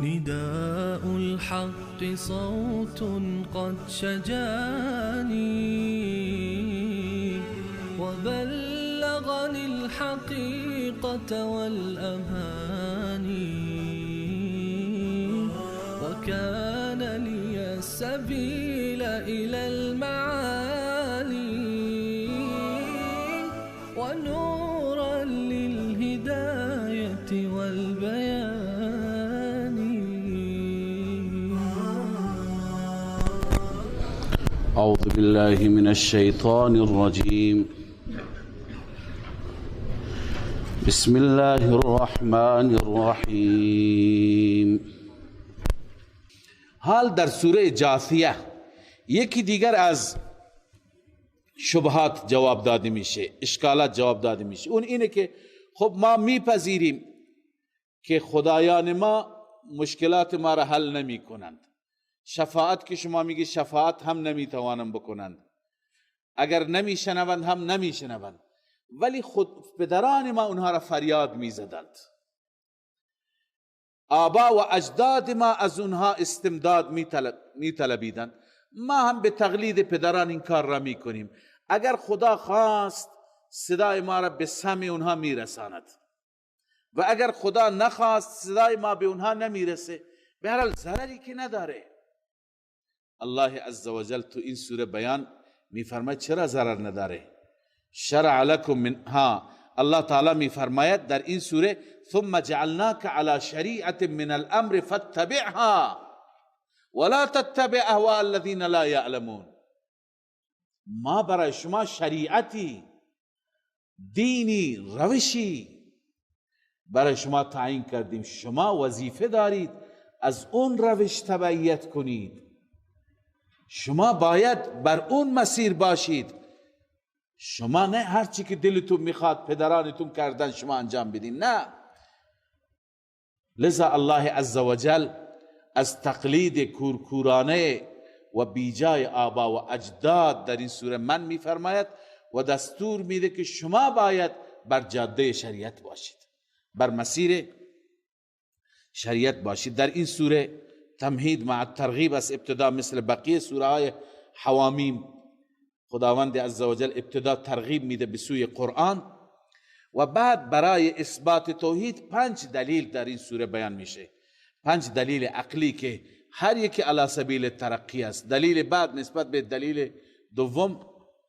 نداء الحق صوت قد شجاني وبلغني الحقيقة والأماني وكان لي السبيل إلى المعالي ونورا للهداية والبيان. أعوذ بالله من الشيطان الرجيم. بسم الله الرحمن الرحیم. حال در سوره جاثیه یکی دیگر از شبهات جواب داده میشه، اشکالات جواب داده میشه. اون اینه که خب ما میپذیریم که خدایان ما مشکلات ما را حل نمی کنند. شفاعت که شما میگی شفاعت هم نمیتوانند بکنند، اگر نمیشنوند هم نمیشنوند، ولی خود پدران ما اونها را فریاد میزدند، آبا و اجداد ما از اونها استمداد میطلبیدند. ما هم به تقلید پدران این کار را میکنیم. اگر خدا خواست صدای ما را به سمع اونها میرساند و اگر خدا نخواست صدای ما به اونها نمیرسه، به هر حال ضرری که نداره. الله عزوجل تو این سوره بیان میفرماید چرا ضرر نداره. شرع لکم منها، الله تعالی میفرماید در این سوره ثم جعلناک علی شریعت من الامر فاتبعها ولا تتبع اهواء الذین لا یعلمون. ما برای شما شریعتی، دینی، روشی برای شما تعیین کردیم. شما وظیفه دارید از اون روش تبعیت کنید. شما باید بر اون مسیر باشید. شما نه هر چی که دلتون میخواد پدرانتون کردن شما انجام بدین، نه. لذا الله عزوجل از تقلید کورکورانه و بیجای آبا و اجداد در این سوره من میفرماید و دستور میده که شما باید بر جاده شریعت باشید، بر مسیر شریعت باشید. در این سوره تمهید مع ترغیب از ابتدا، مثل بقیه سوره های حوامیم خداوند عزوجل ابتدا ترغیب میده به سوی قرآن و بعد برای اثبات توحید 5 دلیل در این سوره بیان میشه. 5 دلیل عقلی که هر یکی علی سبیل ترقی است. دلیل بعد نسبت به دلیل دوم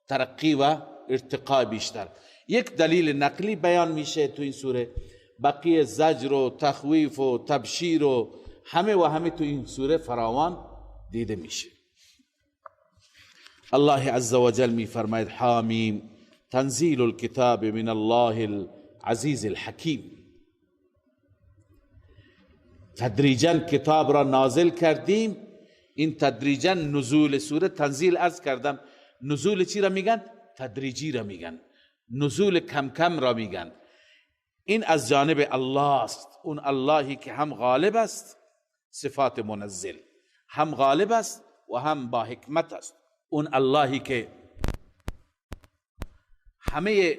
ترقی و ارتقا بیشتر. یک دلیل نقلی بیان میشه تو این سوره، بقیه زجر و تخویف و تبشیر و همه تو این سوره فراوان دیده میشه. الله عزوجل می فرماید حامیم تنزیل الكتاب من الله العزیز الحکیم. تدریجا کتاب را نازل کردیم. این تدریجا نزول سوره، تنزیل عرض کردم، نزول چی را میگن؟ تدریجی را میگن، نزول کم کم را میگن. این از جانب الله است، اون اللهی که هم غالب است، صفات منزل، هم غالب است و هم با حکمت است. اون اللهی که همه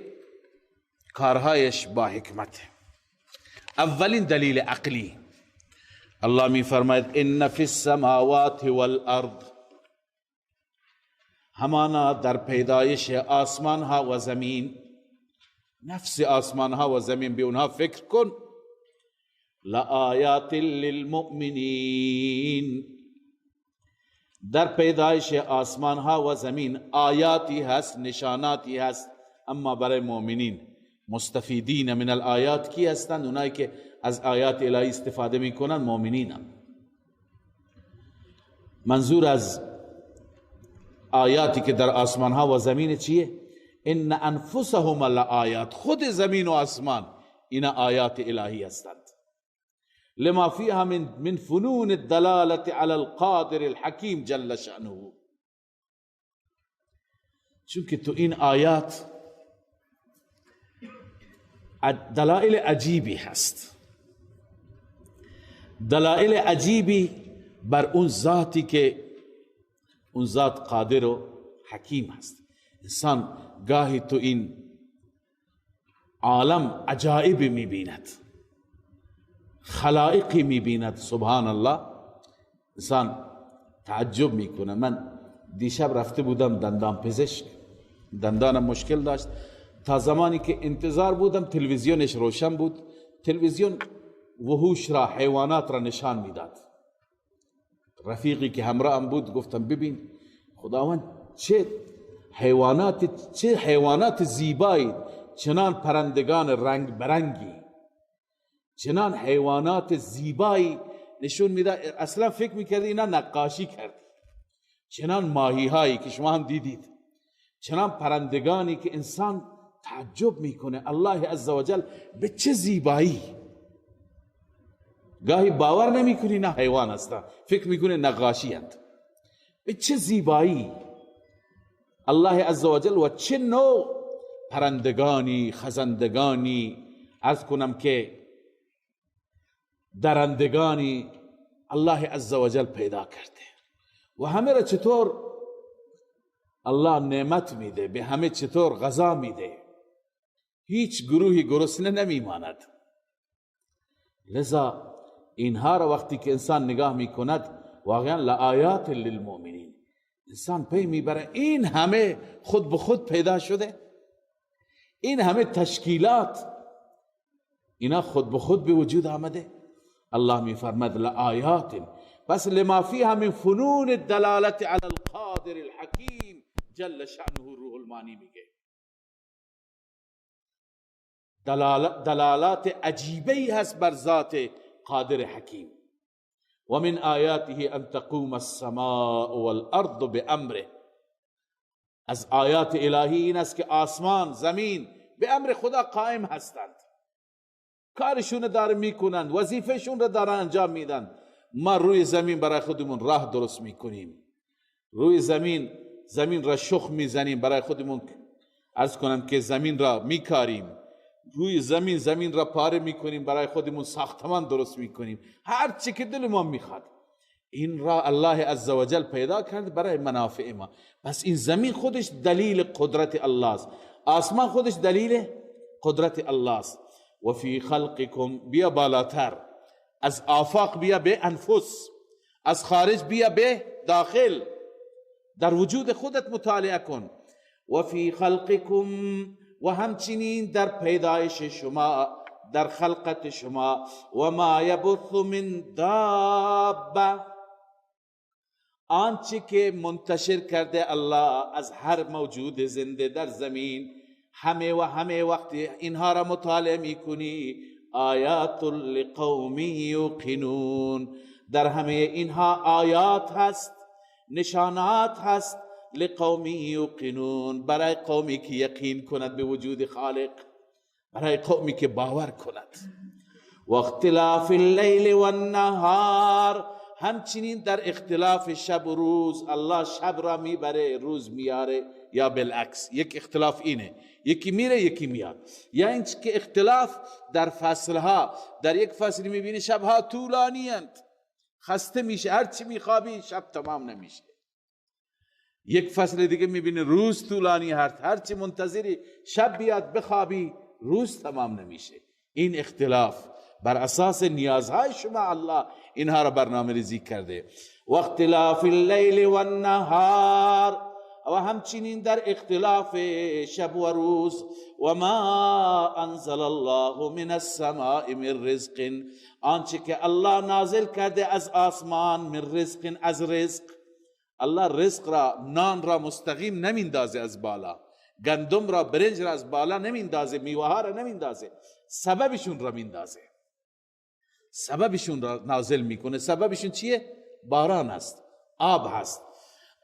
کارهایش با حکمت. اولین دلیل عقلی، الله می فرماید ان فی السماوات والارض، همانا در پیدایش آسمان ها و زمین، نفس آسمان ها و زمین، به اونها فکر کن. لآیات للمؤمنین، در پیدایش آسمان ها و زمین آیاتی هست، نشاناتی هست، اما برای مؤمنین. مستفیدین من الآیات کی هستند؟ اونایی که از آیات الهی استفاده میکنن مؤمنین هم. منظور از آیاتی که در آسمان ها و زمین چیه؟ ان انفسهم لآیات، خود زمین و آسمان اینا آیات الهی هستند. لما فيها من فنون الدلالة على القادر الحکیم جل شأنه. چون که تو این آیات دلائل عجیبی هست، دلائل عجیبی بر اون ذاتی که اون ذات قادر و حکیم هست. انسان گاهی تو این عالم عجائب میبیند، خلائقی میبیند، سبحان الله، انسان تعجب میکنه. من دیشب رفته بودم دندان پزشک، دندانم مشکل داشت، تا زمانی که انتظار بودم تلویزیونش روشن بود، تلویزیون وحوش را، حیوانات را نشان میداد. رفیقی که همراهم بود گفتم ببین خداوند چه حیوانات زیبایی، چنان پرندگان رنگ برنگی، چنان حیوانات زیبایی نشون میده. اصلا فکر میکردی اینا نقاشی کردی. چنان ماهی هایی که شما هم دیدید، چنان پرندگانی که انسان تعجب میکنه الله عزوجل به چه زیبایی. گاهی باور نمیکنی نه حیوان هستن، فکر میکنه نقاشی هستند. به چه زیبایی الله عزوجل و چه نوع پرندگانی، خزندگانی، عرض کنم که درندگانی الله عزوجل پیدا کرده و همه را چطور الله نعمت میده، به همه چطور غذا میده، هیچ گروهی گرسنه نمیماند. لذا اینها را وقتی که انسان نگاه میکند واقعا لآیات للمؤمنین، انسان پی میبره این همه خود به خود پیدا شده، این همه تشکیلات اینا خود به خود به وجود آمده. الله میفرماد لآیات، بس لما فیها من فنون الدلالت علی القادر الحکیم جل شأنه. روح المانی میگه دلالات عجیبی هست بر ذات قادر حکیم. و من آیاته ان تقوم السماء والارض بامره، از آیات الهی این است که آسمان زمین به امر خدا قائم هستند، کارشون داره میکنند، وظیفهشون رو دارن انجام میدن. ما روی زمین برای خودمون راه درست میکنیم، روی زمین را شخم میزنیم برای خودمون، عرض کنم که زمین را میکاریم، روی زمین را پاره میکنیم برای خودمون، ساختمان درست میکنیم، هر چی که دل ما میخواد. این را الله عزوجل پیدا کرد برای منافع ما. پس این زمین خودش دلیل قدرت الله است، آسمان خودش دلیل قدرت الله است. و فی خلقکم، بیا بالاتر، از آفاق بیا به انفس، از خارج بیا به داخل، در وجود خودت مطالعه کن. و فی خلقکم، و همچنین در پیدایش شما، در خلقت شما. و ما یبث من دابه، آنچه که منتشر کرده الله از هر موجود زنده در زمین، همه وقتی اینها را مطالعه میکنی، آیات لقوم یوقنون، در همه اینها آیات هست، نشانات هست، لقوم یوقنون، برای قومی که یقین کند به وجود خالق، برای قومی که باور کند. و اختلاف اللیل و النهار، همچنین در اختلاف شب و روز، الله شب را میبره روز میاره، یا بالعکس. یک اختلاف اینه، یکی میره یکی میاد. یا این که اختلاف در فصلها، در یک فصل میبینی شبها طولانی اند، خسته میشه، هرچی میخوابی شب تمام نمیشه. یک فصل دیگه میبینی روز طولانی هست، هرچی منتظری شب بیاد بخوابی روز تمام نمیشه. این اختلاف بر اساس نیازهای شما الله اینها را برنامه ریزی کرده. و اختلاف اللیل و النهار، و همچنین در اختلاف شب و روز. و ما انزل الله من السماء من رزق، آنچه که الله نازل کرده از آسمان، من رزق، از رزق. الله رزق را، نان را مستقیم نمیندازه از بالا، گندم را، برنج را از بالا نمیندازه، میوه ها را نمیندازه، سببشون را میندازه، سببشون را نازل میکنه. سببشون چیه؟ باران است، آب هست.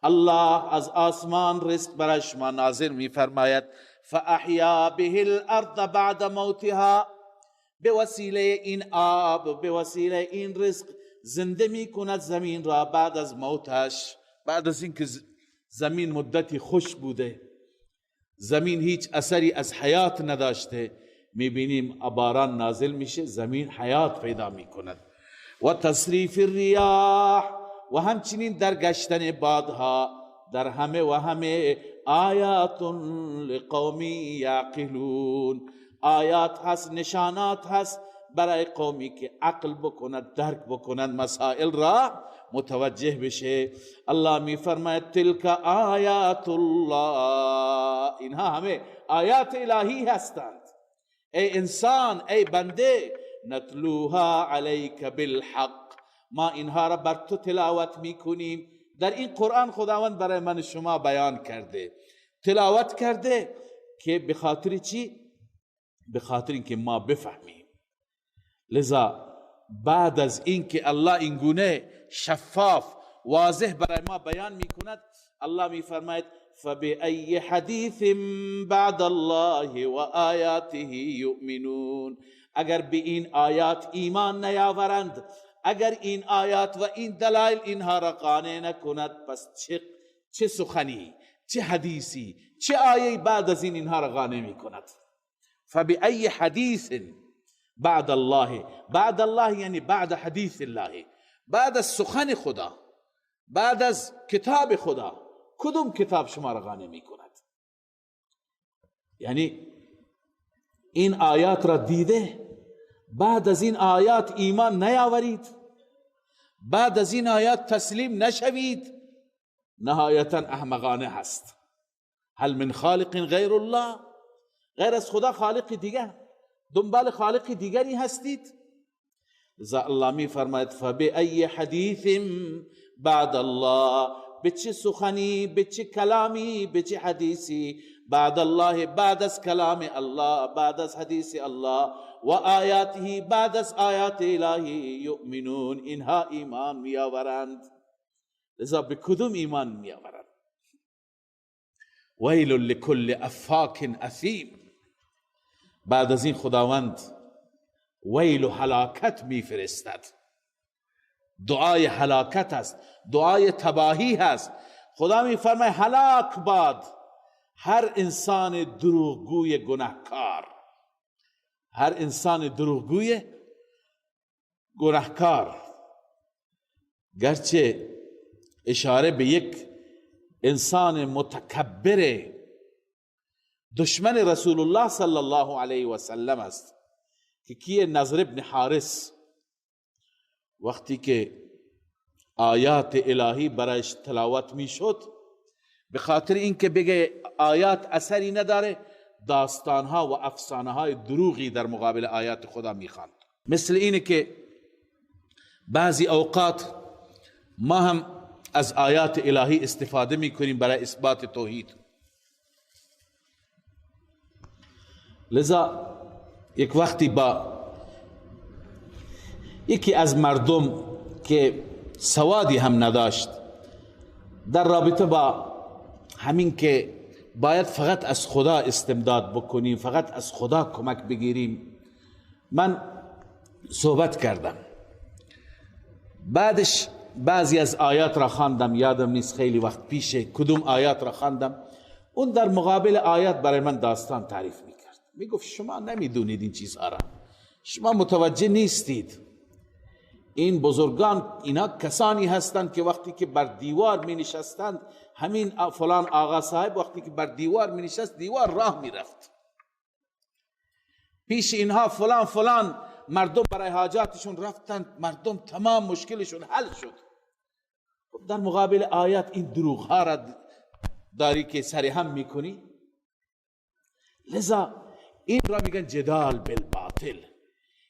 الله از آسمان رزق برای شما نازل میفرماید. فاحیا به الارض بعد موتها، به وسیله این آب، به وسیله این رزق زنده می کند زمین را بعد از موتش. بعد از اینکه زمین مدتی خشک بوده، زمین هیچ اثری از حیات نداشته، میبینیم باران نازل میشه، زمین حیات پیدا میکند. و تصریف الریاح، و همچنین در گشتن بادها، در همه و همه آیات لقوم یعقلون، آیات هست، نشانات هست برای قومی که عقل بکند، درک بکند، مسائل را متوجه بشه. الله می فرماید تلک آیات الله، اینها همه آیات الهی هستند. ای انسان، ای بنده، نتلوها علیک بالحق، ما اینها را بر تو تلاوت میکنیم. در این قرآن خداوند برای من شما بیان کرده، تلاوت کرده که به خاطر چی؟ به خاطر اینکه ما بفهمیم. لذا بعد از اینکه الله این گونه شفاف واضح برای ما بیان میکند، الله میفرماید فبأي حدیث بعد الله و آیاته یؤمنون، اگر به این آیات ایمان نیاورند، اگر این آیات و این دلائل اینها را قانع نکند، پس چه سخنی، چه حدیثی، چه آیه بعد از این اینها را قانع میکند؟ فبأي حدیث بعد الله، بعد الله یعنی بعد حدیث الله، بعد از سخن خدا، بعد از کتاب خدا، کدوم کتاب شما را قانع میکند؟ یعنی این آیات را دیده، بعد از این آیات ایمان نیاورید، بعد از این آیات تسلیم نشوید، نهایتا احمقانه هست. هل من خالق غیر الله، غیر از خدا خالق دیگر، دنبال خالق دیگری هستید؟ لذا الله می فرماید فبأي حدیث بعد الله، به چه سخنی، به چه کلامی، به چه حدیثی بعد الله، بعد از کلام الله، بعد از حدیث الله، و آیاته، بعد از آیات الهی، یؤمنون، اینها ایمان میآورند. لذا به کدوم ایمان میآورند؟ ویل لکل افاک اثیم، بعد از این خداوند ویل و هلاکت میفرستد. دعای هلاکت است، دعای تباهی هست. خدا میفرماید هلاک باد هر انسان دروغگوی گناهکار، هر انسان دروغگوی گناهکار. گرچه اشاره به یک انسان متکبر دشمن رسول الله صلی الله علیه و سلم است که کیه؟ نضر ابن حارس. وقتی که آیات الهی برایش تلاوت می شد، به خاطر اینکه بگه آیات اثری نداره، داستانها و افسانه‌های دروغی در مقابل آیات خدا می خواند. مثل اینه که بعضی اوقات ما هم از آیات الهی استفاده می کنیم برای اثبات توحید. لذا یک وقتی با یکی از مردم که سوادی هم نداشت، در رابطه با همین که باید فقط از خدا استمداد بکنیم، فقط از خدا کمک بگیریم، من صحبت کردم. بعدش بعضی از آیات را خواندم، یادم نیست خیلی وقت پیشه کدوم آیات را خواندم. اون در مقابل آیات برای من داستان تعریف میکرد. میگفت شما نمیدونید این چیزها را، شما متوجه نیستید. این بزرگان اینا کسانی هستند که وقتی که بر دیوار می نشستند، همین فلان آقا صاحب وقتی که بر دیوار می نشست، دیوار راه می رفت. پیش اینها فلان فلان مردم برای حاجاتشون رفتند، مردم تمام مشکلشون حل شد. در مقابل آیات این دروغ ها را داری که سر هم می کنی. لذا این را میگن جدال بالباطل،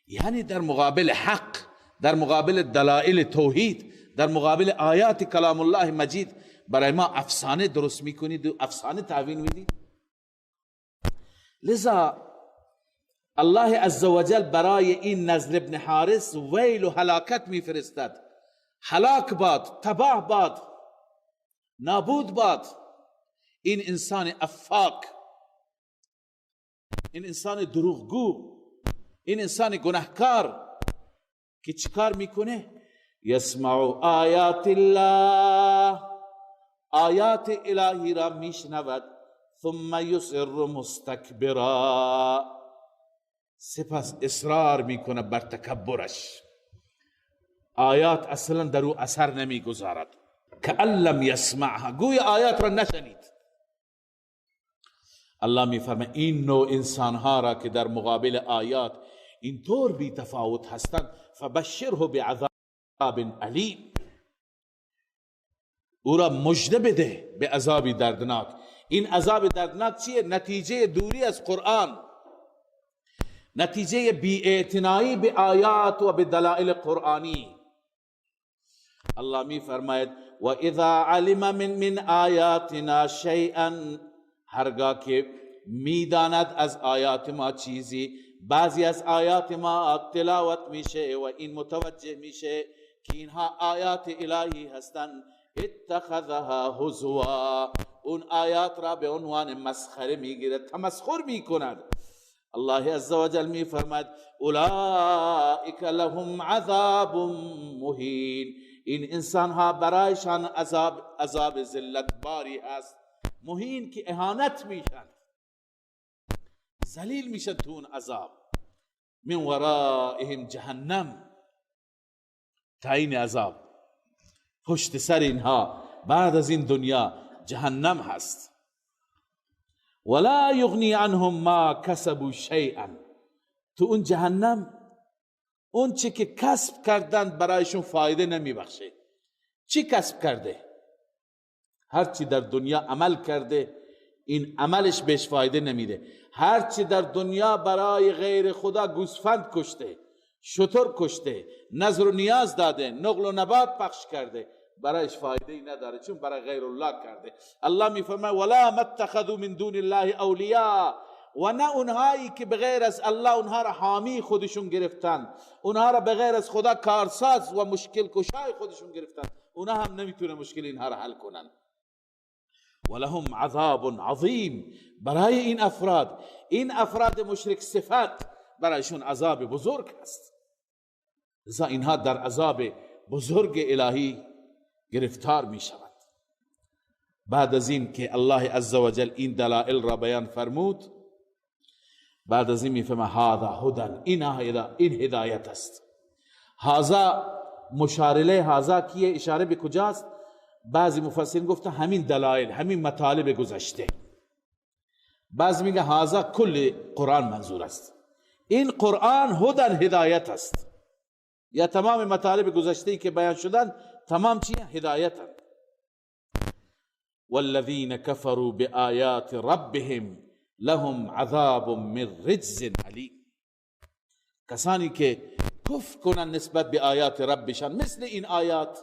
یعنی در مقابل حق، در مقابل دلائل توحید، در مقابل آیات کلام الله مجید برای ما افسانه درست میکنید و افسانه تعویل میدید. لذا الله عزوجل برای این نضر ابن حارس ویل و هلاکت میفرستد. هلاک باد، تباه باد، نابود باد این انسان افاک، این انسان دروغگو، این انسان گناهکار که چیکار میکنه؟ یسمع آیات الله، آیات الهی را میشنود، ثم یصر مستکبرا، سپس اصرار میکنه بر تکبرش، آیات اصلا در او اثر نمیگذارد. کأن لم یسمعها، گوی آیات را نشنید. الله میفرمه این نوع انسانها را که در مقابل آیات اینطور بی تفاوت هستند، فبشره بعذاب علیم، او را مژده بده به عذابی دردناک. این عذاب دردناک چیه؟ نتیجه دوری از قرآن، نتیجه بی‌اعتنایی به آیات و به دلائل قرآنی. الله می فرماید و اذا علم من آیاتنا شیئا، هرگاه که میداند از آیات ما چیزی، بعضی از آیات ما تلاوت میشه و این متوجه میشه که اینها آیات الهی هستند، اتخذها هزوا، اون آیات را به عنوان مسخره میگیرد، تمسخر میکند. الله عزوجل می فرماید اولئک لهم عذاب مهین، این انسان ها برایشان عذاب ذلت باری هست، مهین که اهانت میشن، ذلیل میشن تو اون عذاب. من ورائهم جهنم، تعیین عذاب پشت سر اینها بعد از این دنیا جهنم هست. ولا یغنی عنهم ما کسبوا شیئا، تو اون جهنم اون چی که کسب کردند برایشون فایده نمیبخشه. چی کسب کرده؟ هر چی در دنیا عمل کرده این عملش بهش فایده نمیده. هر چی در دنیا برای غیر خدا گوسفند کشته، شتر کشته، نظر و نیاز داده، نقل و نبات پخش کرده، برایش فایده نداره، چون برای غیر الله کرده. الله میفرماید ولا متخذوا من دون الله اولیاء، و نه اونهایی که بغیر از الله اونها را حامی خودشون گرفتن، اونها را بغیر از خدا کارساز و مشکل کشای خودشون گرفتن، اونها هم نمیتونه مشکل اینها را حل کنن. ولهم عذاب عظیم، برای این افراد مشرک صفت برایشون عذاب بزرگ است. لذا اینها در عذاب بزرگ الهی گرفتار می شود. بعد از این که الله عزوجل این دلائل را بیان فرمود، بعد از این می فهمه هذا هدن، این هدایت است. هذا مشارله، هذا کیه؟ اشاره به کجاست؟ بعضی مفسرین گفته همین دلائل، همین مطالب گذشته. بعضی میگه هذا کل قرآن منظور است. این قرآن هدن، هدایت است، یا تمام مطالب گذشته که بیان شدن تمام چیه؟ هدایتن. والذین کفروا بآیات ربهم لهم عذاب من رجز علیم، کسانی که کفر کنن نسبت به آیات ربشان مثل این آیات،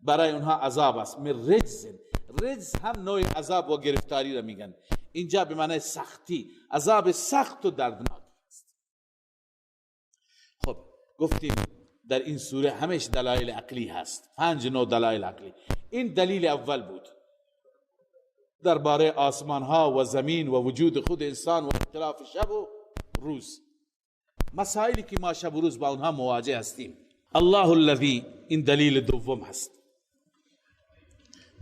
برای اونها عذاب است. من رجز، رجز هم نوع عذاب و گرفتاری را میگن، اینجا به معنی سختی، عذاب سخت و دردناک است. خب گفتیم در این سوره همش دلایل عقلی هست، 5 نوع دلایل عقلی. این دلیل اول بود درباره آسمان ها و زمین و وجود خود انسان و اختلاف شب و روز، مسائلی که ما شب و روز با اونها مواجه هستیم. الله الذی، این دلیل دوم هست،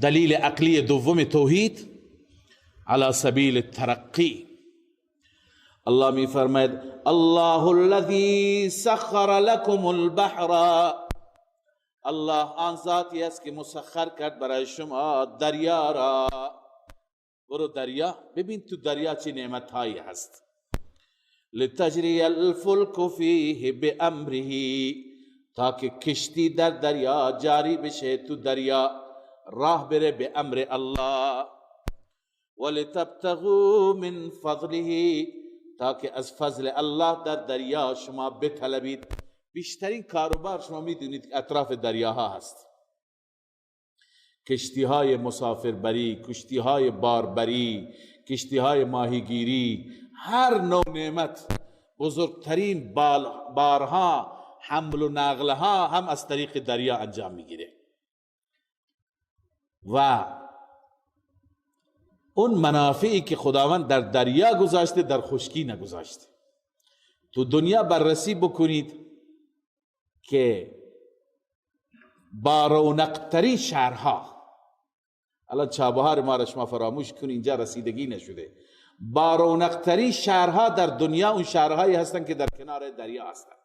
دلیل عقلی دوم توحید على سبیل الترقی. الله می فرماید الله الذی سخر لكم البحر، الله آن ذاتی است که مسخر کرد برای شما دریا را. برو دریا ببین تو دریا چه نعمت هایی هست. لتجری الفلک فیه بامره، تا که کشتی در دریا جاری بشه، تو دریا راه بره به امر الله. ولتبتغوا من فضله، تا که از فضل الله در دریا شما بطلبید. بیشترین کاروبار شما میدونید اطراف دریاها هست، کشتی های مسافربری، کشتی های باربری، کشتی های ماهیگیری، هر نوع نعمت، بزرگترین بارها، حمل و نقلها هم از طریق دریا انجام میگیره. و اون منافعی که خداوند در دریا گذاشته در خشکی نگذاشته. تو دنیا بررسی بکنید که با رونق‌ترین شهرها، الان چابهار ما را شما فراموش کنید، اینجا رسیدگی نشده، با رونق‌ترین شهرها در دنیا اون شهرهایی هستند که در کنار دریا هستند.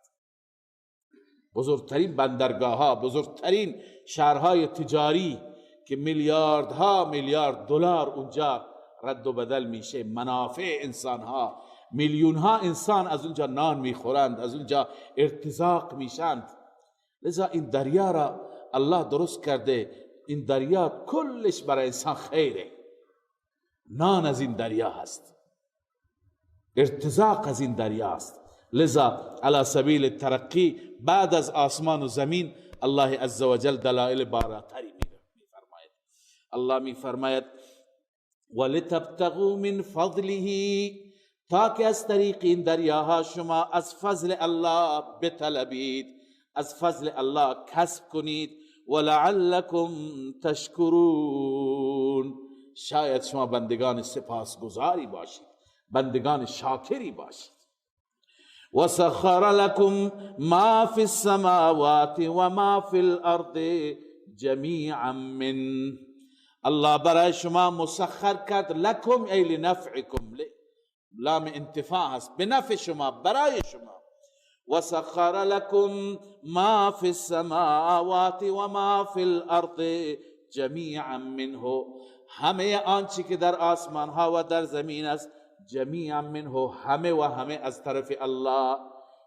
بزرگترین بندرگاه ها، بزرگترین شهرهای تجاری که میلیاردها میلیارد دلار اونجا رد و بدل میشه، منافع انسان ها، میلیون ها انسان از اونجا نان میخورند، از اونجا ارتزاق میشند. لذا این دریا را الله درست کرده، این دریا کلش برای انسان خیره. نان از این دریا هست، ارتزاق از این دریا است. لذا علی سبیل ترقی بعد از آسمان و زمین الله عزوجل دلائل بالاتری میفرماید. الله میفرماید ولتبتغوا من فضله، تاکه از طریق این دریاها شما از فضل الله بطلبید، از فضل الله کسب کنید. ولعلکم تشکرون، شاید شما بندگان سپاسگزاری باشید، بندگان شاکری باشید. وسخر لكم ما في السماوات وما في الارض جميعا من، الله برای شما مسخر کرد، لکم ای لنفعکم، لام انتفاع هست، به نفع شما، برای شما. وسخر لكم ما في السماوات وما في الارض جميعا منه، همه آنچه که در آسمان ها و در زمین است، جمیعا منه، همه و همه از طرف الله.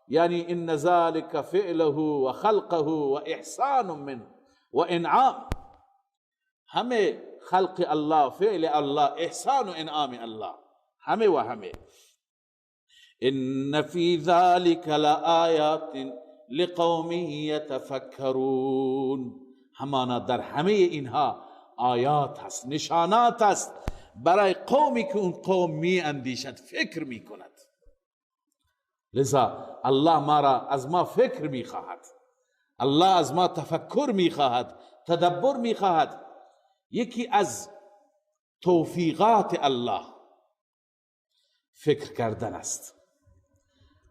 یعنی ان ذلك فعله و خلقه و احسان منه و انعام، همه خلق الله، فعل الله، احسان و انعام الله، همه و همه. ان فی ذلك لآیات لقوم یتفکرون، همانا در همه اینها آیات هست، نشانات هست برای قومی که اون قوم می اندیشد، فکر می کند. لذا الله ما را از ما فکر می خواهد، الله از ما تفکر می خواهد، تدبر می خواهد. یکی از توفیقات الله فکر کردن است،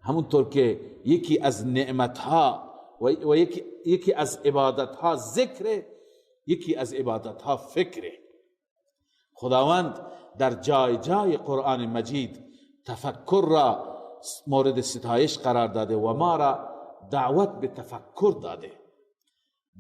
همونطور که یکی از نعمتها و یکی از عبادتها ذکر، یکی از عبادتها فکره. خداوند در جای جای قرآن مجید تفکر را مورد ستایش قرار داده و ما را دعوت به تفکر داده،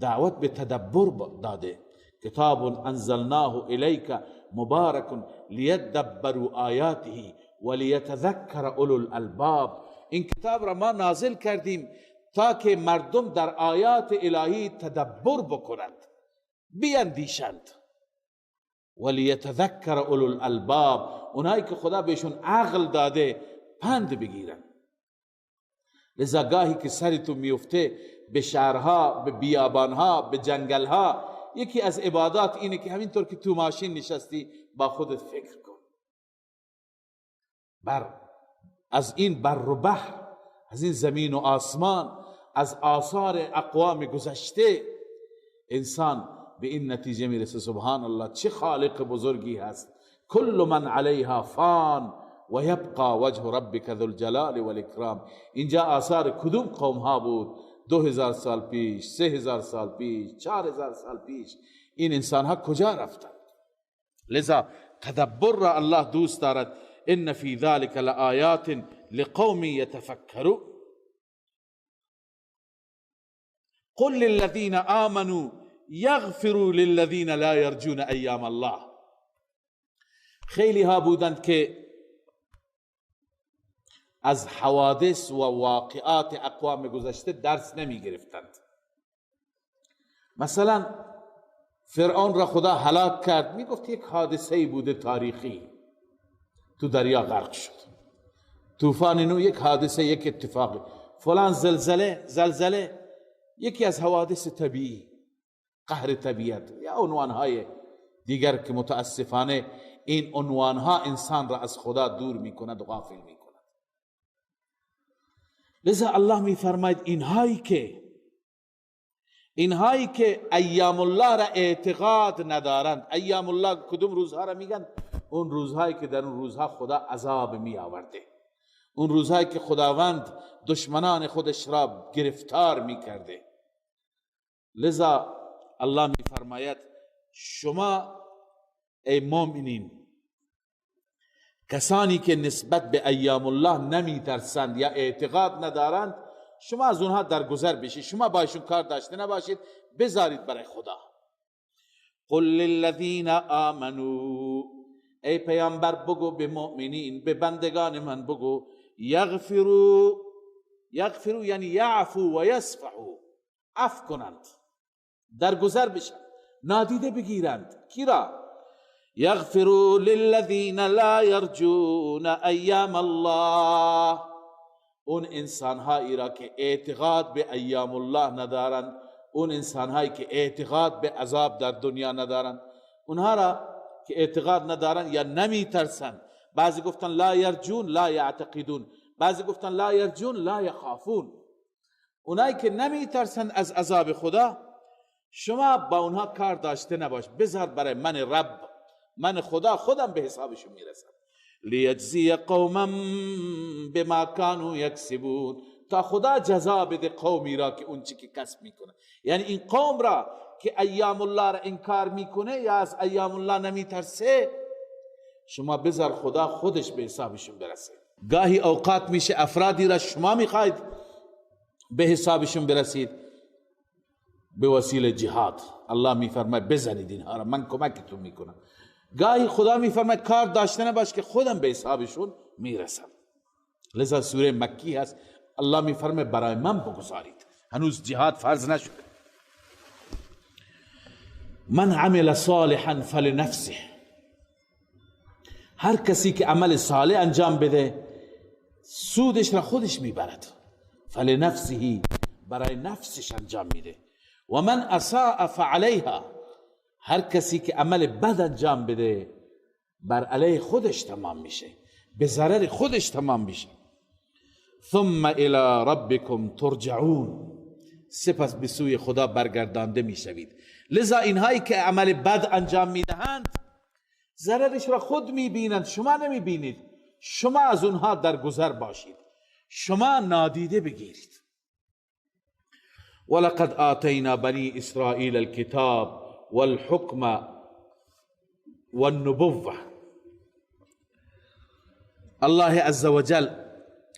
دعوت به تدبر داده. کتاب انزلناه الیک مبارک لیدبروا آیاته ولیتذکر اولو الالباب، این کتاب را ما نازل کردیم تا که مردم در آیات الهی تدبر بکنند، بیندیشند. ولیتذکر اولو الالباب، اونایی که خدا بهشون عقل داده پند بگیرن. لذا گاهی که سرتون میفته به شهرها، به بیابانها، به جنگلها، یکی از عبادات اینه که همینطور که تو ماشین نشستی با خودت فکر کن. از این بر و بحر، از این زمین و آسمان، از آثار اقوام گذشته انسان به این نتیجه میرسه سبحان الله چه خالق بزرگی هست. کل من علیها فان و یبقى وجه ربک ذو الجلال والاکرام. اینجا آثار کدوم قوم ها بود؟ 2000 سال پیش، 3000 سال پیش، 4000 سال پیش. این انسان ها کجا رفتند؟ لذا تدبر را الله دوست دارد. ان فی ذلک لآیات لقوم یتفکرون. قل للذین آمنوا یغفروا للذین لا یرجون ایام الله. خیلی ها بودند که از حوادث و واقعات اقوام گذشته درس نمی گرفتند. مثلا فرعون را خدا هلاک کرد، می گفت یک حادثه بوده تاریخی، تو دریا غرق شد. طوفان نوح یک حادثه، یک اتفاقی. فلان زلزله یکی از حوادث طبیعی، قهر طبیعت یا عنوانهای دیگر که متاسفانه این عنوانها انسان را از خدا دور می کند و غافل می کند. لذا الله می فرماید اینهایی که ایام الله را اعتقاد ندارند. ایام الله کدوم روزها را میگن؟ اون روزهایی که در اون روزها خدا عذاب می آورده. اون روزهایی که خداوند دشمنان خودش را گرفتار میکرده. لذا الله میفرماید شما ای مؤمنین، کسانی که نسبت به ایام الله نمیترسند یا اعتقاد ندارند، شما از اونها درگذر بشید، شما باشون کار داشته نباشید، بذارید برای خدا. قل للذین آمنوا، ای پیامبر بگو به مؤمنین، به بندگان من بگو، یغفروا یعنی یعفو و یصفحوا، عفو کنند، درگذر بشن، نادیده بگیرند. کی را؟ یغفروا للذین لا یرجون ایام الله، اون انسانهایی را که اعتقاد به ایام الله ندارند، اون انسانهایی که اعتقاد به عذاب در دنیا ندارند، اونها را که اعتقاد ندارند یا نمی ترسند. بعضی گفتن لا یرجون لا یعتقدون، بعضی گفتن لا یرجون لا یخافون. اونایی که نمی ترسند از عذاب خدا، شما با اونها کار داشته نباش، بذار برای من رب، من خدا خودم به حسابشون میرسم. لیجزی قوما بما کانوا یکسبون، تا خدا جزا بده قومی را که اون چی که کسب میکنه. یعنی این قوم را که ایام الله را انکار میکنه یا از ایام الله نمیترسه، شما بذار خدا خودش به حسابشون برسه. گاهی اوقات میشه افرادی را شما میخواید به حسابشون برسید به وسیله جهاد. الله میفرماید بزنید اینها را، من کمکتون میکنم. گاهی خدا میفرماید کار داشته نباش که خودم به حسابشون میرسم. لذا سوره مکی هست، الله میفرماید برای من بگذارید، هنوز جهاد فرض نشد. من عمل صالحا فلنفسه، هر کسی که عمل صالح انجام بده سودش را خودش میبرد. فلنفسه، برای نفسش انجام میده. و من اساء فعلیها، هر کسی که عمل بد انجام بده بر علیه خودش تمام میشه، به ضرر خودش تمام میشه. ثم الى ربکم ترجعون، سپس به سوی خدا برگردانده میشوید. لذا اینهایی که عمل بد انجام میدهند ضررش را خود میبینند، شما نمیبینید. شما از اونها درگذر باشید، شما نادیده بگیرید. ولقد آتینا بنی اسرائیل الكتاب والحکم والنبوة. الله عزوجل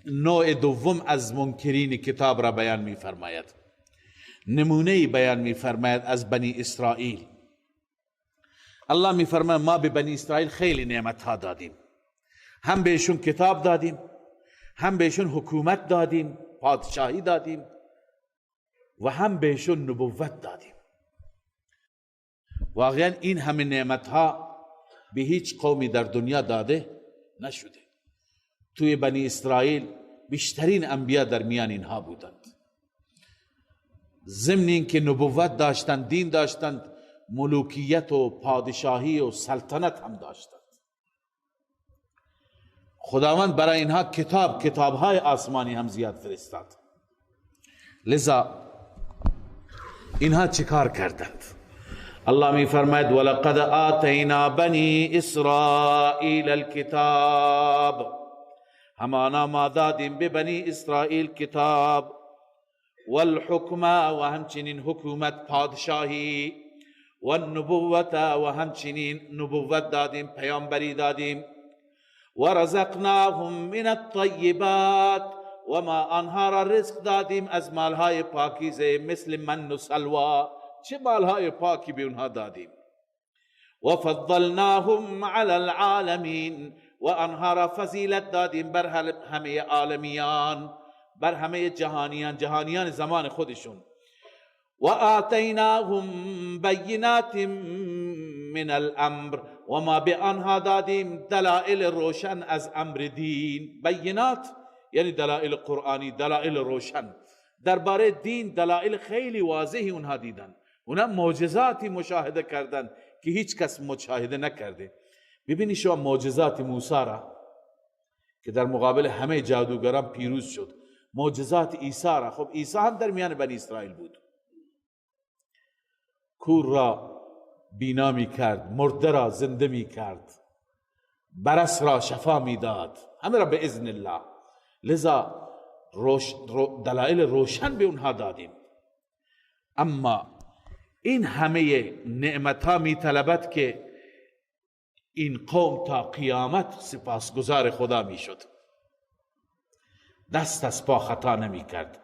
نوع دوم از منکرین کتاب را بیان می فرماید، نمونه بیان می فرماید از بنی اسرائیل. الله می فرماید ما به بنی اسرائیل خیلی نعمت ها دادیم، هم بهشون کتاب دادیم، هم بهشون حکومت دادیم، پادشاهی دادیم، و هم بهشون نبوت دادیم. واقعا این همه نعمت ها به هیچ قومی در دنیا داده نشده. توی بنی اسرائیل بیشترین انبیا در میان اینها بودند. ضمن این که نبوت داشتند، دین داشتند، ملوکیت و پادشاهی و سلطنت هم داشتند. خداوند برای اینها کتابهای آسمانی هم زیاد فرستاد. لذا اینها چیکار کردند؟ الله می فرماید ولقد آتینا بنی اسرائیل الكتاب، همانا ما دادیم به بنی اسرائیل کتاب، والحکم، و همچنین حکومت پادشاهی، والنبوت، و همچنین نبوت دادیم، پیامبری دادیم، ورزقناهم من الطیبات، و ما آنها را رزق دادیم از مالهای پاکیزه، مثل من و سلوا، چه مالهای پاکی به اونها دادیم. و فضلناهم علی العالمین، و آنها را فضیلت دادیم بر همه عالمیان، بر همه جهانیان زمان خودشون. و آتیناهم بینات من الامر، و ما به آنها دادیم دلائل روشن از امر دین. بینات یعنی دلائل قرآنی، دلائل روشن درباره دین، دلائل خیلی واضحی اونها دیدن. اونها معجزاتی مشاهده کردن که هیچ کس مشاهده نکرده. ببینی شما معجزات موسی را که در مقابل همه جادوگران پیروز شد، معجزات عیسی را، خب عیسی هم در میان بنی اسرائیل بود، کور را بینا می کرد، مرده را زنده می کرد، برس را شفا می داد، همه را به اذن الله. لذا دلائل روشن به اونها دادیم. اما این همه نعمت ها می طلبد که این قوم تا قیامت سپاسگزار خدا می شد، دست از پا خطا نمی کرد،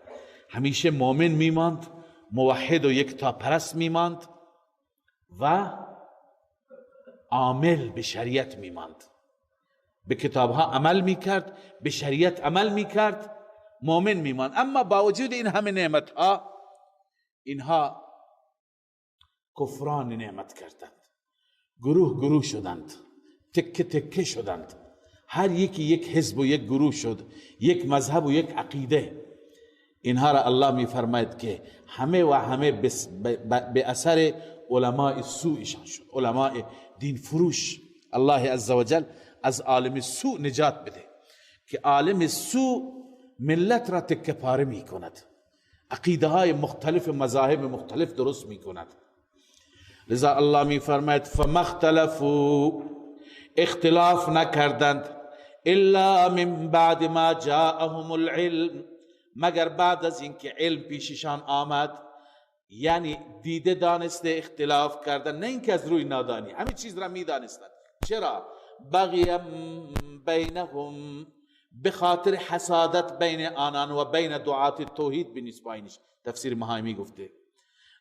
همیشه مؤمن می ماند، موحد و یکتا پرست می ماند و عامل به شریعت می ماند، به کتابها عمل می کرد، به شریعت عمل می کرد، مؤمن می ماند. اما با وجود این همه نعمت ها اینها کفران نعمت کردند، گروه گروه شدند، تکه تکه شدند، هر یکی یک حزب و یک گروه شد، یک مذهب و یک عقیده. اینها را الله می فرماید که همه و همه به اثر علماء سوءشان شد، علماء دین فروش. الله عزوجل از عالم سوء نجات بده که عالم سوء ملت را تکه پاره می کند، عقیده های مختلف، مذاهب مختلف درست می کند. لذا الله می فرماید فما اختلفوا، اختلاف نکردند، الا من بعد ما جاءهم العلم، مگر بعد از اینکه علم پیششان آمد. یعنی دیده دانسته اختلاف کردن، نه اینکه از روی نادانی، همین چیز را می دانستند. چرا؟ بغی بینهم، به خاطر حسادت بین آنان و بین دعات توحید بنسبانش. تفسیر مهایمی گفته.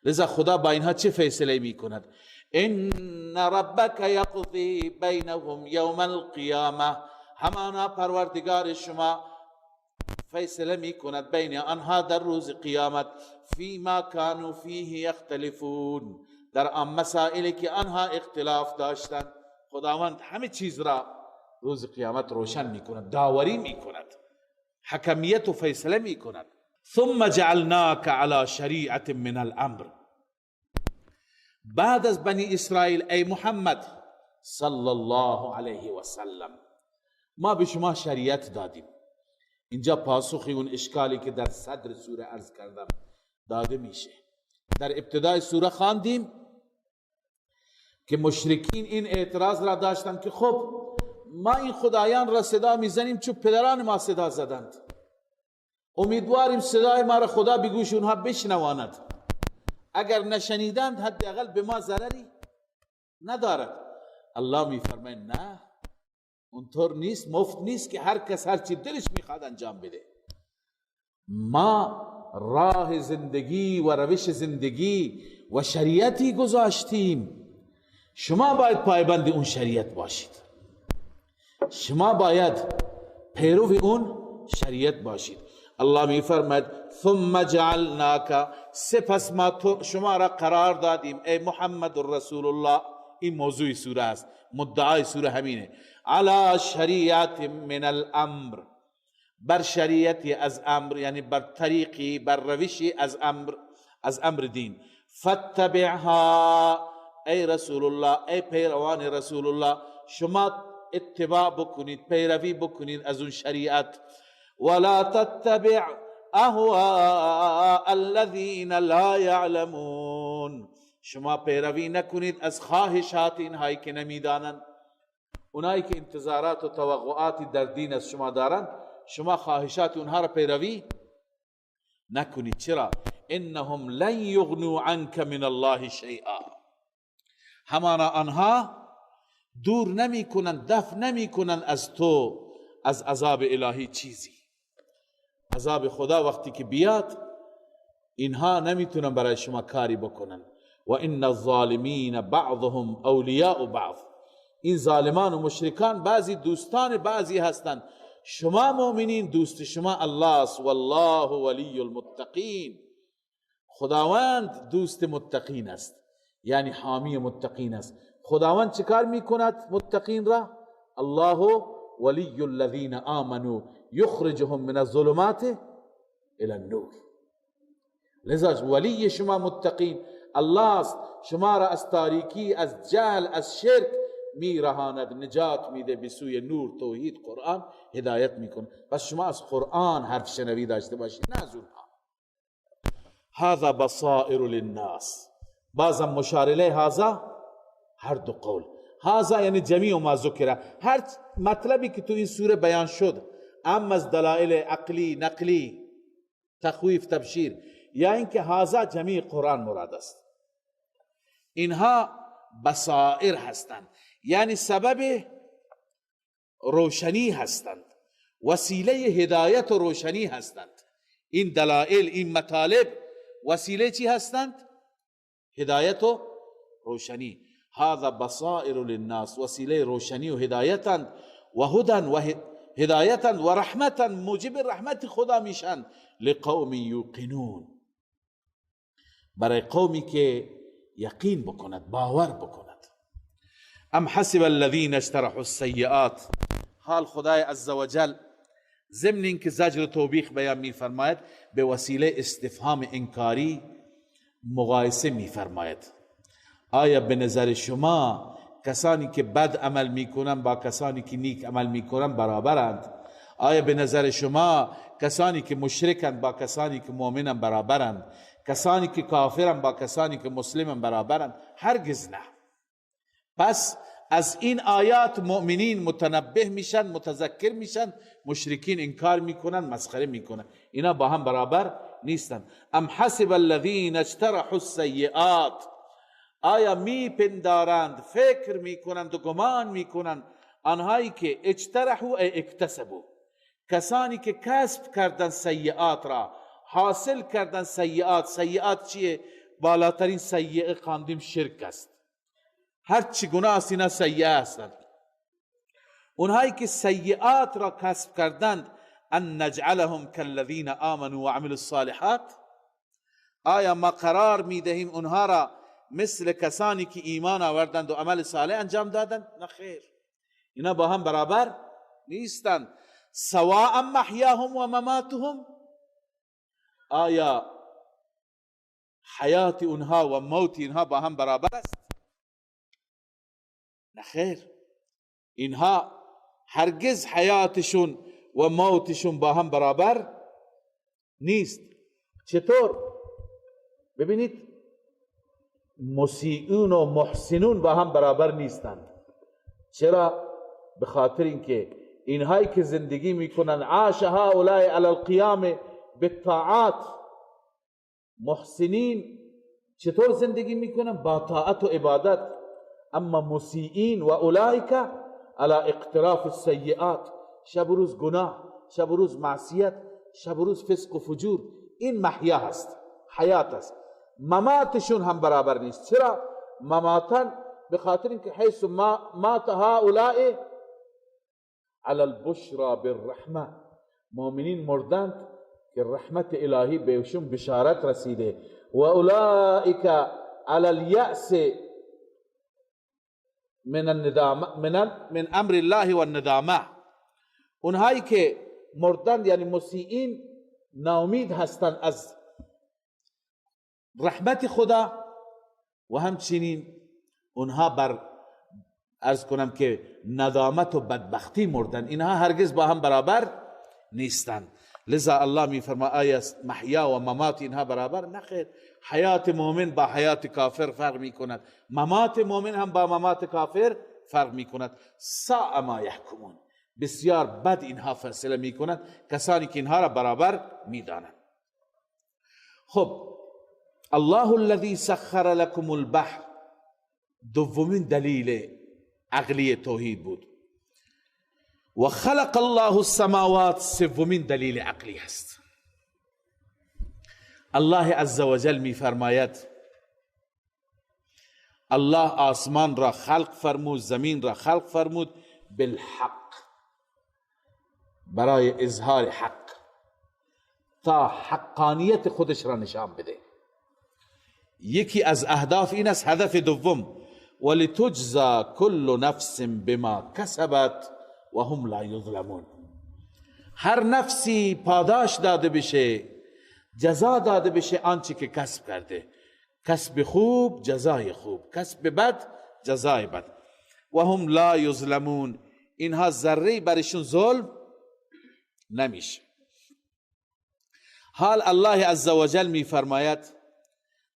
لذا خدا با اینها چه فیصله می کند؟ ان ربک یقضی بینهم یوم القیامه، همانا پروردگار شما فیصله می کند بین آنها در روز قیامت، فیما کانوا فیه یختلفون، در آن مسائلی که آنها اختلاف داشتند. خداوند همه چیز را روز قیامت روشن می کند، داوری می کند، حکمیت و فیصله می کند. ثم جعلناک علی شریعت من الامر، بعد از بنی اسرائیل ای محمد صلی الله علیه و سلم ما به شما شریعت دادیم. اینجا پاسخی اون اشکالی که در صدر سوره عرض کردم داده میشه. در ابتدای سوره خواندیم که مشرکین این اعتراض را داشتند که خب ما این خدایان را صدا میزنیم چون پدران ما صدا زدند، امیدواریم صدای ما را خدا به گوش اونها بشنواند، اگر نشنیدند حداقل به ما ضرری ندارد. الله میفرماید نه، اونطور نیست، مفت نیست که هر کس هر چی دلش میخواد انجام بده. ما راه زندگی و روش زندگی و شریعتی گذاشتیم، شما باید پایبند اون شریعت باشید، شما باید پیرو اون شریعت باشید. الله میفرماید ثم جعلناک، سپس ما شما را قرار دادیم ای محمد رسول الله، این موضوع سوره است، مدعای سوره همینه، علی شریعت من الامر، بر شریعتی از امر، یعنی بر طریقی، بر روشی از امر دین. فاتبعها، ای رسول الله، ای پیروان رسول الله، شما اتباع بکنید، پیروی بکنید از اون شریعت. ولا تتبع اهواء الذین لا یعلمون، شما پیروی نکنید از خواهشات اینهایی که نمیدانند، اونایی که انتظارات و توقعاتی در دین از شما دارند، شما خواهشات اونها را پیروی نکنید. چرا؟ انهم لن یغنوا عنک من الله شیئا، همانا آنها دور نمی کنند، دفع نمی کنند از تو، از عذاب الهی چیزی. عذاب خدا وقتی که بیاد اینها نمیتونن برای شما کاری بکنن. و ان الظالمین بعضهم اولیاء بعض، این ظالمان و مشرکان بعضی دوستان بعضی هستند. شما مؤمنین دوست شما الله است. والله ولی المتقین، خداوند دوست متقین است، یعنی حامی متقین است. خداوند چیکار میکند متقین را؟ الله ولی الذین آمنوا یخرجهم من الظلمات الى النور. لذا ولی شما متقین الله است، شما را از تاریکی، از جهل، از شرک میرهاند، نجات میده، به سوی نور، توحید، قرآن هدایت میکنه. پس شما از قرآن حرف شنوی داشته باشید، نه از اونها. هذا بصائر للناس، بازم مشار الیه هذا، هر دو قول، هذا یعنی جمیع ما ذکر، هر مطلبی که تو این سوره بیان شد اما از دلائل عقلی نقلی تخویف تبشیر یا اینکه هذا جمیع قرآن مراد است. اینها بصائر هستند، یعنی سبب روشنی هستند، وسیله هدایت و روشنی هستند. این دلائل، این مطالب وسیله چی هستند؟ هدایت و روشنی. هذا بصائر للناس، وسیله روشنی و هدایتند، و هدن و هدایتند و رحمتند، موجب رحمت خدا میشن. لقوم یوقنون، برای قومی که یقین بکند، باور بکند. ام حسب الذین اجترحوا السیئات، حال خدای عزوجل ضمن اینکه زجر و توبیخ بیان میفرماید، به وسیله استفهام انکاری مقایسه میفرماید. آیا به نظر شما کسانی که بد عمل میکنن با کسانی که نیک عمل میکنن برابرند؟ آیا به نظر شما کسانی که مشرکند با کسانی که مؤمنند برابرند؟ کسانی که کافرند با کسانی که مسلمند برابرند؟ هرگز نه. پس از این آیات مؤمنین متنبه میشن، متذکر میشن، مشرکین انکار میکنن، مسخره میکنن. اینا با هم برابر نیستن. ام حسب الذین اجترحوا السیئات، آیا میپندارند، فکر میکنند و گمان میکنند آنهایی که اجترحوا ای اکتسبوا، کسانی که کسب کردن سیئات را، حاصل کردن سیئات. سیئات چیه؟ بالاترین سیئه خواندیم شرک است. هر چی گناه است اینا سیئه هستند. اونهایی که سیئات را کسب کردند، ان نجعلهم كالذین آمنوا وعملوا الصالحات، آیا ما قرار میدهیم اونها را مثل کسانی که ایمان آوردند و عمل صالح انجام دادند؟ نه خیر، اینا با هم برابر نیستند. سواء محیاهم و مماتهم، آیا حیات اونها و موت اینها با هم برابر است؟ نه خیر، اینها هرگز حیاتشون و موتشون با هم برابر نیست. چطور؟ ببینید، مسیئون و محسنون با هم برابر نیستند. چرا؟ به خاطر اینکه اینهایی که زندگی میکنن عاش هؤلاء علی القیام بالطاعات، محسنین چطور زندگی میکنن؟ با طاعت و عبادت. اما مسیئین و اولئک علی اقتراف السیئات، شب و روز گناه، شب و روز معصیت، شب و روز فسق و فجور. این محیا هست، حیات است. مماتشون هم برابر نیست. چرا مماتن؟ به خاطر اینکه حیث مات هؤلاء علی البشرى بالرحمه، مؤمنین مردند که رحمت الهی بهشون بشارت رسیده. و اولئک علی الیأس من امر الله و الندامه، اونهایی که مردند یعنی مسیئین ناامید هستند از رحمت خدا، و همچنین اونها بر عرض کنم که ندامت و بدبختی مردن. اینها هرگز با هم برابر نیستند. لذا الله می فرماید آیا محیا و ممات اینها برابر؟ نه خیر، حیات مؤمن با حیات کافر فرق می کند، ممات مؤمن هم با ممات کافر فرق می کند. ساء ما یحکمون، بسیار بد اینها فیصله می کند کسانی که اینها را برابر می دانند. خب، الله الذي سخر لكم البحر، دومین دلیل عقلی توحید بود. و خلق الله السماوات، سومین دلیل عقلی هست. الله عزوجل می فرماید الله آسمان را خلق فرمود، زمین را خلق فرمود بالحق، برای اظهار حق، تا حقانیت خودش را نشان بده. یکی از اهداف این است، هدف دوم، ولتجزا كل نفس بما کسبت و هم لا یظلمون، هر نفسی پاداش داده بشه، جزا داده بشه آنچه که کسب کرده. کسب خوب جزای خوب، کسب بد جزای بد. و هم لا یظلمون، اینها ذره برشون ظلم نمیشه. حال الله عزوجل می فرماید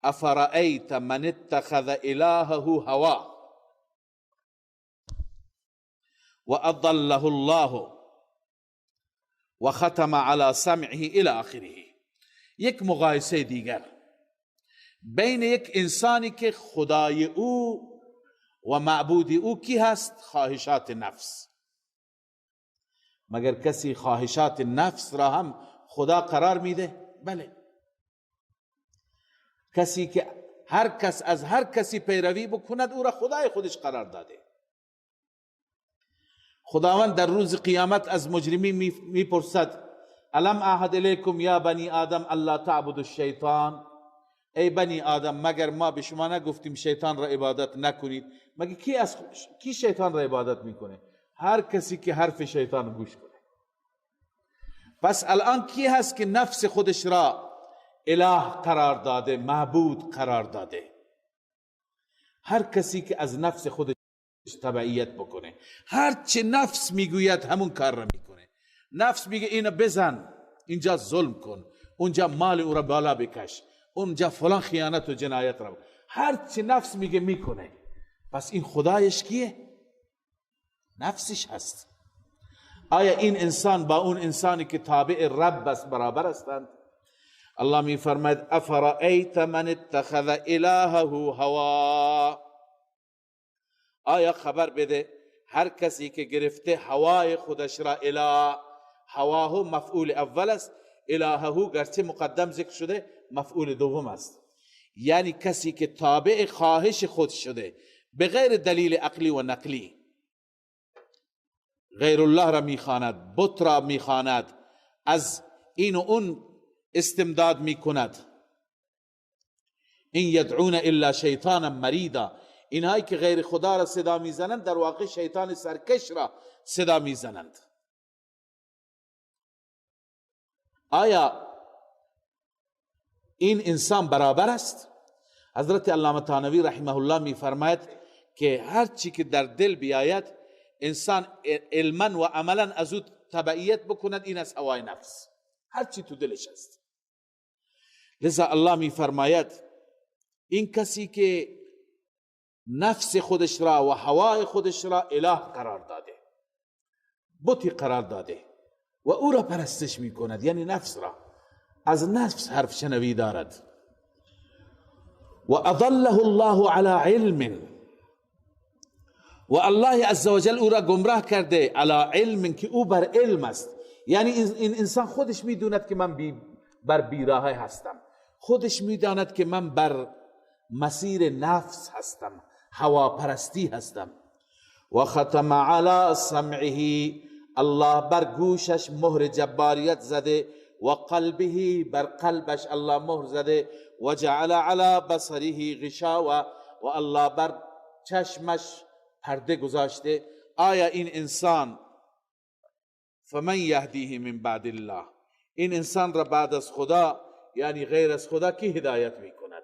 افرأیت من اتخذ الهه هواه و اضله الله و ختم على سمعه الى آخره. یک مقایسه دیگر بین یک انسانی که خدای او و معبود او کی هست؟ خواهشات نفس. مگر کسی خواهشات نفس را هم خدا قرار میده؟ بله. کسی که هر کس از هر کسی پیروی بکند او را خدای خودش قرار داده. خداوند در روز قیامت از مجرمین میپرسد الم اعهد الیکم یا بنی آدم الا تعبدوا الشیطان. ای بنی آدم مگر ما به شما نگفتیم شیطان را عبادت نکنید؟ مگر کی شیطان را عبادت میکنه؟ هر کسی که حرف شیطان گوش کنه. پس الان کی هست که نفس خودش را اله قرار داده، معبود قرار داده؟ هر کسی که از نفس خودش تبعیت بکنه، هر چه نفس میگوید همون کار را میکنه. نفس میگه اینو بزن، اینجا ظلم کن، اونجا مال او را بالا بکش، اونجا فلان خیانت و جنایت را، هر چه نفس میگه میکنه. پس این خدایش کیه؟ نفسش هست. آیا این انسان با اون انسانی که تابع رب است برابر هستند؟ الله می فرماید افرأیت من اتخذ الهه هوا. آیا خبر بده هر کسی که گرفته هوای خودش را اله، هواه مفعول اول است، الهه گرچه مقدم ذکر شده مفعول دوم است. یعنی کسی که تابع خواهش خود شده به غیر دلیل عقلی و نقلی، غیر الله را میخواند، بت را میخواند، از این و اون استمداد میکند. این یدعون الا شیطانا مریدا. اینهایی که غیر خدا را صدا میزنند در واقع شیطان سرکش را صدا میزنند. آیا این انسان برابر است؟ حضرت علامه طانوی رحمه الله میفرماید که هر چی که در دل بیاید انسان علما و عملا از او تبعیت بکند، این از هوای نفس، هر چی تو دلش است. لذا الله میفرماید این کسی که نفس خودش را و هوای خودش را اله قرار داده، بتی قرار داده و او را پرستش میکند، یعنی نفس را، از نفس حرف شنوی دارد. و اضله الله علی علم. و الله عزوجل او را گمراه کرده علی علم، که او بر علم است. یعنی این انسان خودش میدوند که من بر بیراهه هستم، خودش میداند که من بر مسیر نفس هستم، هوا پرستی هستم. و ختم علی سمعه. الله بر گوشش مهر جباریت زده، و قلبه بر قلبش الله مهر زده، و جعل علی بصره غشاوه. و الله بر چشمش پرده گذاشته. آیا این انسان فمن یهدیه من بعد الله، این انسان را بعد از خدا یعنی غیر از خدا کی هدایت میکند؟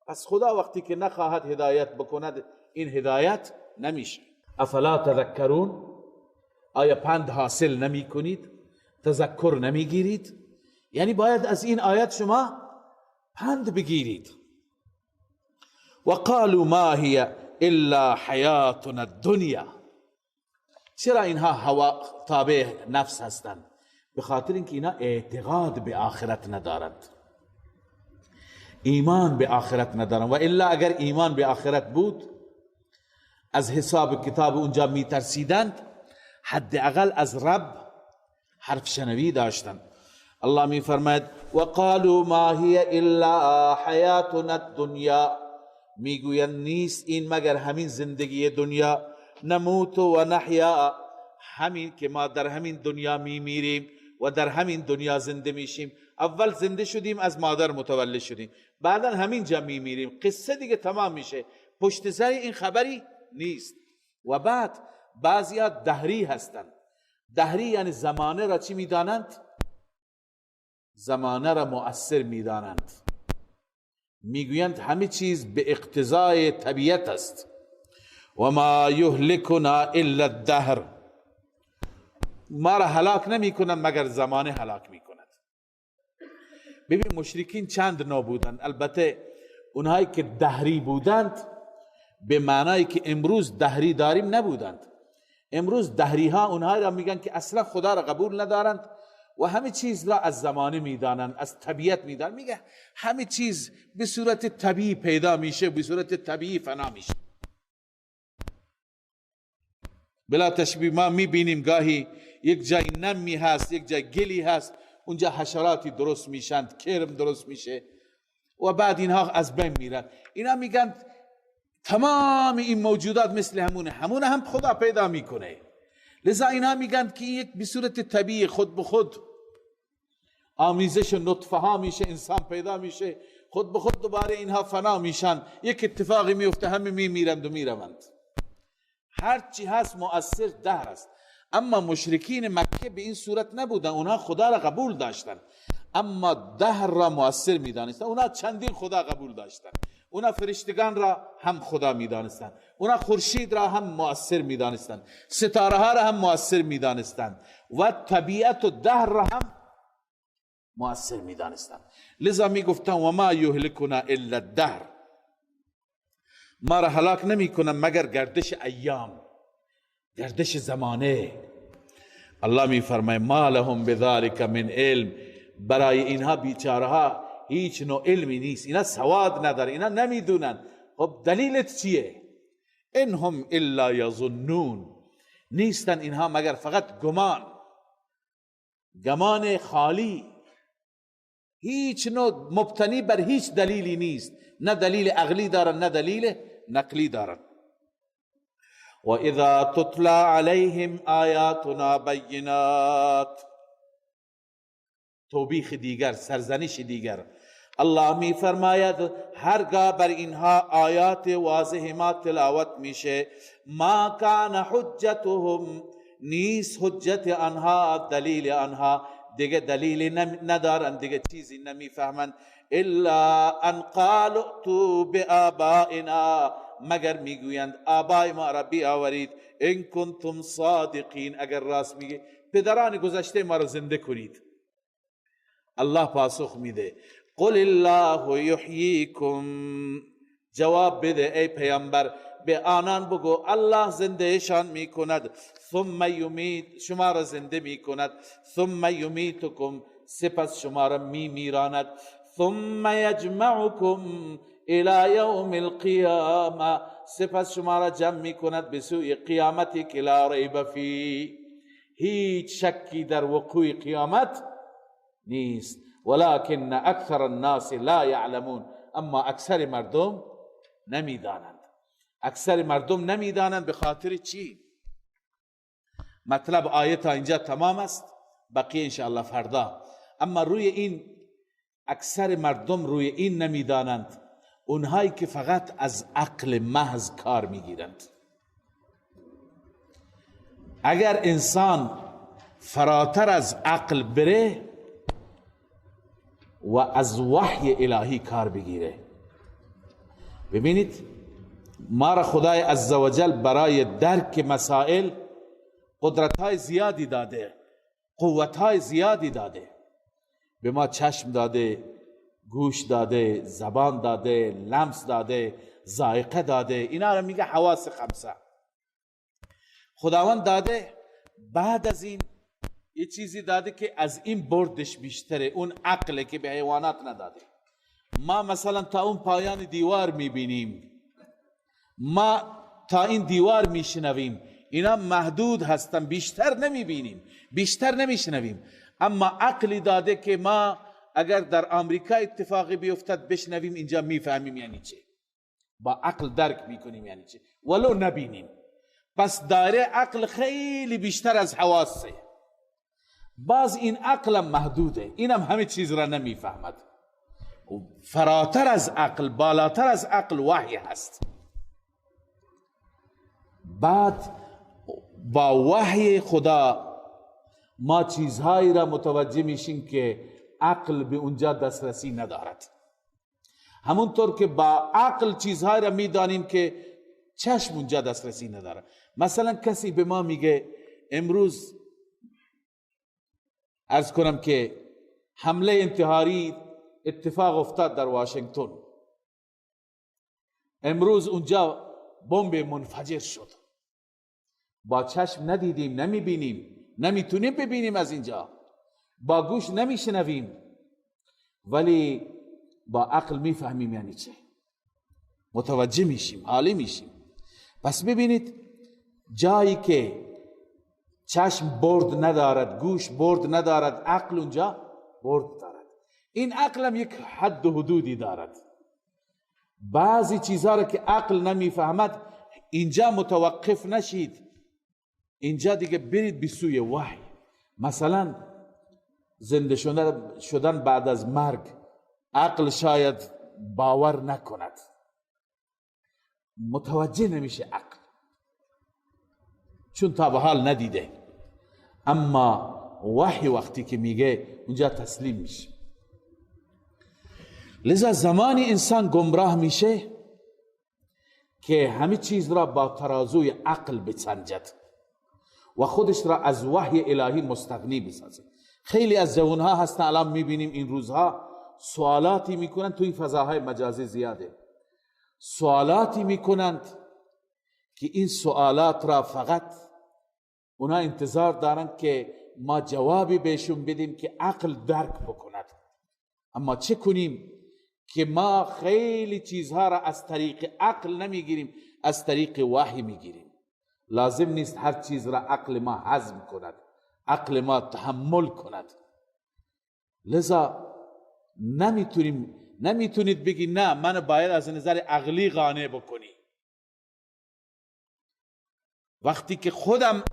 پس خدا وقتی که نخواهد هدایت بکند این هدایت نمیشه. افلا تذکرون. آیا پند حاصل نمی کنید؟ تذکر نمی گیرید؟ یعنی باید از این آیت شما پند بگیرید. و قالوا ما هی الا حیاتنا الدنیا. چرا اینها هوا تابع نفس هستند؟ به خاطر اینکه اینا اعتقاد به آخرت ندارند، ایمان به آخرت ندارند. و الا اگر ایمان به آخرت بود از حساب کتاب اونجا میترسیدند، حداقل از رب حرف شنوی داشتند. الله میفرماید و قالوا ما هی الا حیاتنا الدنیا. میگویند نیست این مگر همین زندگی دنیا، نموت و نحیا، همین که ما در همین دنیا میمیریم و در همین دنیا زنده میشیم. اول زنده شدیم از مادر متولد شدیم، بعدا همین جا میمیریم، قصه دیگه تمام میشه، پشت سر این خبری نیست. و بعد بعضیا دهری هستند. دهری یعنی زمانه را چی میدانند؟ زمانه را مؤثر میدانند. میگویند همه چیز به اقتضای طبیعت است. و ما یهلکنا الا الدهر. ما را هلاک نمی کنند مگر زمانه هلاک می کند. ببین مشرکین چند نوع بودند. البته اونهایی که دهری بودند به معنایی که امروز دهری داریم نبودند. امروز دهری ها اونهایی را میگن که اصلا خدا را قبول ندارند و همه چیز را از زمانه میدانن، از طبیعت میدانن. میگه همه چیز به صورت طبیعی پیدا میشه، به صورت طبیعی فنا میشه. بلا تشبیه ما میبینیم گاهی یک جای نمی هست، یک جای گلی هست، اونجا حشراتی درست میشن، کرم درست میشه و بعد اینها از بین میرن. اینا میگن تمام این موجودات مثل همونه هم خدا پیدا میکنه. لذا اینا میگن که یک به صورت طبیعی خود به خود آمیزش نطفه ها میشه، انسان پیدا میشه، خود به خود دوباره اینها فنا میشن، یک اتفاقی میفته، همه میمیرند و میروند. هر چی هست مؤثر دهر است. اما مشرکین مکه به این صورت نبودن، اونها خدا را قبول داشتن اما دهر را مؤثر میدانستن. اونها چندین خدا قبول داشتن، اونا فرشتگان را هم خدا میدانستند، اونا خورشید را هم مؤثر میدانستند، ستاره ها را هم مؤثر میدانستند و طبیعت و دهر را هم مؤثر میدانستند. لذا میگفتن و ما یهلکنا الا الدهر، ما را هلاک نمی کنن مگر گردش ایام، گردش زمانه. الله می فرماید ما لهم بذلک من علم، برای اینها بیچارها هیچ نوع علمی نیست، اینا سواد نداره، اینا نمیدونن. خب دلیلت چیه؟ انهم الا یظنون، نیستن اینها مگر فقط گمان خالی، هیچ نوع مبتنی بر هیچ دلیلی نیست، نه دلیل عقلی دارن نه دلیل نقلی دارن. و اذا تتلا علیهم آیاتنا بینات، توبیخ دیگر، سرزنش دیگر. الله می فرماید هرگاه بر اینها آیات واضح ما تلاوت میشه، ما کان حجتهم، نیست حجت آنها، دلیل آنها، دیگه دلیل ندارن، دیگه چیزی نمیفهمند، الا ان قالوا ائتوا بآبائنا، مگر میگویند آبای ما را بیاورید، ان کنتم صادقین، اگر راست میگه پدران گذشته ما را زنده کنید. الله پاسخ میده قل الله یحییکم، جواب بده ای پیامبر، به آنان بگو الله زندهشان میکند، ثم یمیت، شما را زنده میکند، ثم یمیتکم، سپس شما را میمیراند، ثم یجمعکم الى یوم القیامه، سپس شما را جمع میکند به سوی قیامتی که لا ریب فی، هیچ شکی در وقوع قیامت نیست. ولكن اکثر الناس لا یعلمون، اما اکثر مردم نمیدانند. اکثر مردم نمیدانند. به خاطر چی؟ مطلب آیت اینجا تمام است، بقیه انشاءالله فردا. اما روی این اکثر مردم روی این نمیدانند، اونهایی که فقط از عقل محض کار میگیرند. اگر انسان فراتر از عقل بره و از وحی الهی کار بگیره، ببینید ما را خدای عزوجل برای درک مسائل قدرت‌های زیادی داده، قوت‌های زیادی داده. به ما چشم داده، گوش داده، زبان داده، لمس داده، ذائقه داده، اینا را میگه حواس خمسه. خداوند داده. بعد از این یه چیزی داده که از این بردش بیشتره، اون عقله که به حیوانات نداده. ما مثلا تا اون پایان دیوار میبینیم، ما تا این دیوار میشنویم، اینا محدود هستن، بیشتر نمیبینیم، بیشتر نمیشنویم. اما عقلی داده که ما اگر در آمریکا اتفاقی بیفتد بشنویم، اینجا میفهمیم یعنی چه، با عقل درک میکنیم یعنی چه، ولو نبینیم. پس دایره عقل خیلی بیشتر از حواسه. باز این عقل محدوده، اینم همه چیز را نمیفهمد. فراتر از عقل، بالاتر از عقل وحی هست. بعد با وحی خدا ما چیزهایی را متوجه میشیم که عقل به اونجا دسترسی ندارد. همونطور که با عقل چیزهایی را میدانیم که چشم اونجا دسترسی نداره. مثلا کسی به ما میگه امروز عرض کنم که حمله انتحاری اتفاق افتاد در واشنگتن، امروز اونجا بمب منفجر شد. با چشم ندیدیم، نمیبینیم، نمیتونیم ببینیم از اینجا. با گوش نمیشنویم ولی با عقل میفهمیم یعنی چه، متوجه میشیم، حالی میشیم. پس ببینید جایی که چشم برد ندارد، گوش برد ندارد، عقل اونجا برد دارد. این عقل هم یک حد و حدودی دارد. بعضی چیزها را که عقل نمیفهمد اینجا متوقف نشید، اینجا دیگه برید به سوی وحی. مثلا زنده شدن بعد از مرگ عقل شاید باور نکند، متوجه نمیشه عقل، چون تا به حال ندیده. اما وحی وقتی که میگه اونجا تسلیم میشه. لذا زمانی انسان گمراه میشه که همه چیز را با ترازوی عقل بسنجد و خودش را از وحی الهی مستغنی بسازه. خیلی از جوانها هستن الان میبینیم این روزها سوالاتی میکنن، توی فضاهای مجازی زیاده سوالاتی میکنند که این سوالات را فقط اونا انتظار دارند که ما جوابی بهشون بدیم که عقل درک بکند. اما چه کنیم که ما خیلی چیزها را از طریق عقل نمیگیریم، از طریق وحی میگیریم. لازم نیست هر چیز را عقل ما هضم کند، عقل ما تحمل کند. لذا نمیتونید بگی نه من باید از نظر عقلی قانع بکنی. وقتی که خودم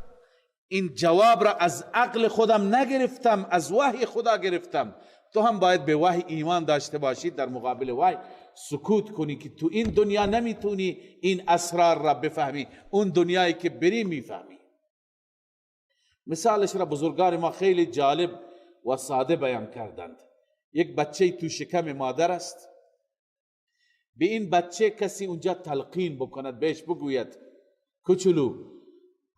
این جواب را از عقل خودم نگرفتم، از وحی خدا گرفتم، تو هم باید به وحی ایمان داشته باشی، در مقابل وحی سکوت کنی که تو این دنیا نمیتونی این اسرار را بفهمی، اون دنیایی که بری میفهمی. مثالش را بزرگان ما خیلی جالب و ساده بیان کردند. یک بچه تو شکم مادر است، به این بچه کسی اونجا تلقین بکند، بهش بگوید کوچولو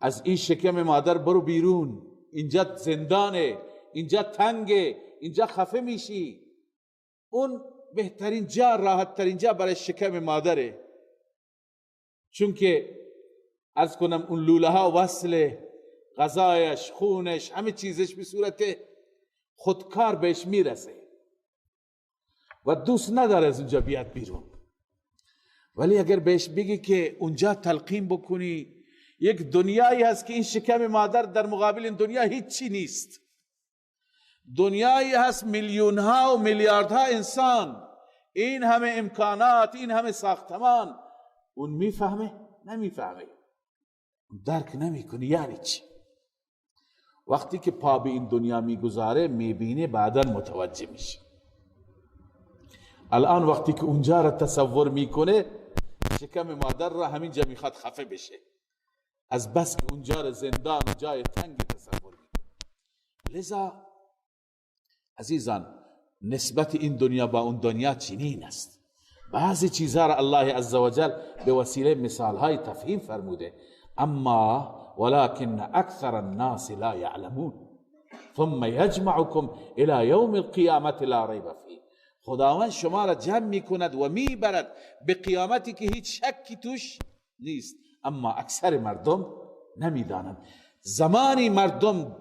از این شکم مادر برو بیرون، اینجا زندانه، اینجا تنگه، اینجا خفه میشی. اون بهترین جا، راحت ترین جا برای شکم مادره، چون که عرض کنم اون لوله ها وصله، غذایش، خونش، همه چیزش به صورت خودکار بهش میرسه و دوست نداره از اونجا بیاد بیرون. ولی اگر بهش بگی که اونجا تلقین بکنی یک دنیایی هست که این شکم مادر در مقابل این دنیا هیچی نیست، دنیایی هست میلیون ها و میلیاردها انسان، این همه امکانات، این همه ساختمان، اون میفهمه؟ نمیفهمه، درک نمیکنه. یعنی چی؟ وقتی که پا به این دنیا میگذاره میبینه، بعدا متوجه میشه. الان وقتی که اونجا را تصور میکنه، شکم مادر را همینجا میخواد خفه بشه، از بس که اونجا را زندان، جای تنگی تصور میکنه. لذا عزیزان نسبت این دنیا با اون دنیا چنین است. بعضی چیزها را الله عزوجل به وسیله مثالهای تفهیم فرموده، اما ولكن اکثر الناس لا يعلمون ثم يجمعكم الى يوم القيامه لا ريب فيه. خداوند شما را جمع میکند و میبرد به قیامتی که هیچ شکی توش نیست، اما اکثر مردم نمیدانند. زمانی مردم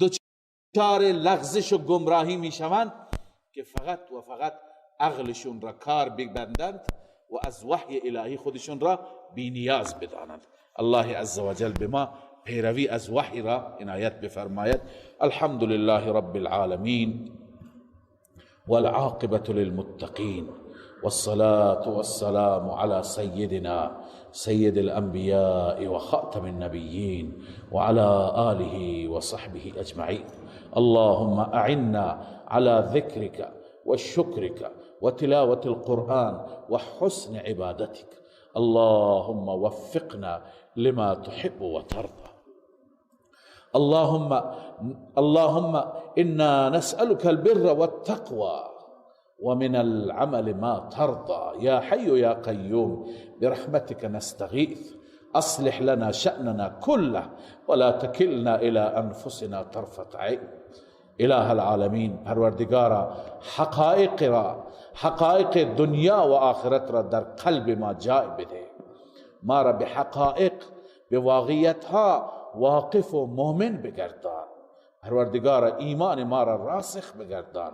دچار لغزش و گمراهی میشوند که فقط و فقط عقلشون را کار ببندند و از وحی الهی خودشون را بی نیاز بدانند. الله عزوجل به ما پیروی از وحی را عنایت بفرماید. الحمد لله رب العالمین والعاقبة للمتقين والصلاة والسلام على سيدنا سيد الأنبياء وخاتم النبيين وعلى آله وصحبه أجمعين. اللهم أعنا على ذكرك وشكرك وتلاوة القرآن وحسن عبادتك. اللهم وفقنا لما تحب وترضى. اللهم إنا نسألك البر والتقوى ومن العمل ما ترضى. يا حي يا قيوم برحمتك نستغيث، أصلح لنا شأننا كله ولا تكلنا إلى أنفسنا طرفة عين. إله العالمين پروردگارا حقائق دنیا و آخرت را در قلب ما جای بده، ما را به حقائق، به واقعیت ها واقف و مؤمن بگردان. پروردگار ایمان ما را راسخ بگردان،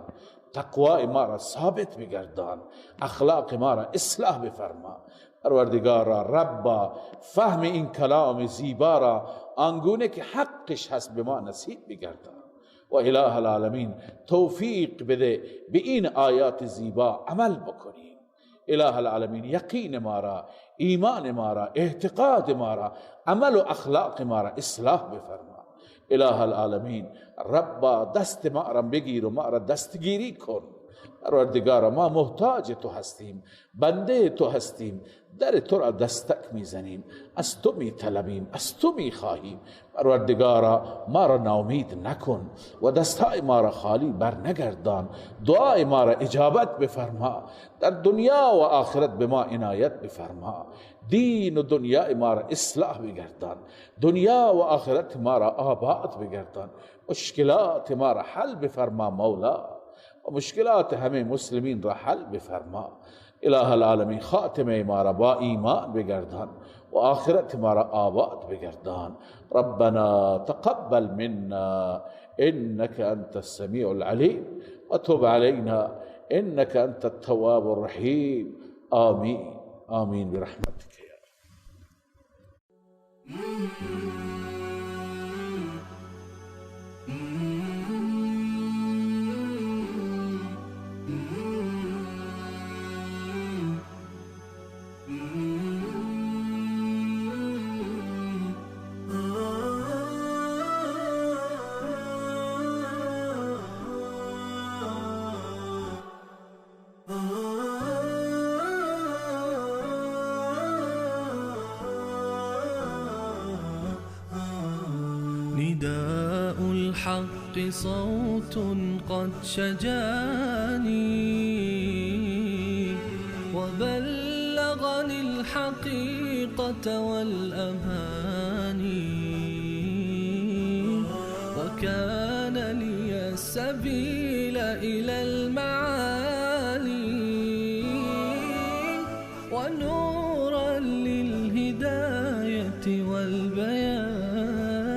تقوای ما را ثابت بگردان، اخلاق ما را اصلاح بفرما. پروردگارا ربا فهم این کلام زیبا را آنگونه که حقش هست به ما نصیب بگردان و اله العالمین توفیق بده به این آیات زیبا عمل بکنیم. اله العالمین یقین ما را، ایمان ما را، اعتقاد ما را، عمل و اخلاق ما را اصلاح بفرما. اله العالمین ربا دست ما را بگیر و ما را دستگیری کن. پروردگارا ما محتاج تو هستیم، بنده تو هستیم، در تو را دستک میزنیم، از تو میطلبیم، از تو میخواهیم. پروردگارا ما را ناامید نکن و دستای ما را خالی بر نگردان. دعای ما را اجابت بفرما، در دنیا و آخرت به ما عنایت بفرما. دین و دنیا ما را اصلاح بگردان، دنیا و آخرت ما را آباد بگردان. مشکلات ما را حل بفرما مولا و مشکلات همه مسلمین را حل بفرما. اله العالمین خاتمه ما را با ایمان بگردان و آخرت ما را آباد بگردان. ربنا تقبل منا انك انت السميع العليم وتب علينا انك انت التواب الرحيم. آمين آمين برحمتك يا رب. نداء الحق صوت قد شجاني وبلغني الحقيقة والأماني وكان لي السبيل إلى المعالي ونورا للهداية والبيان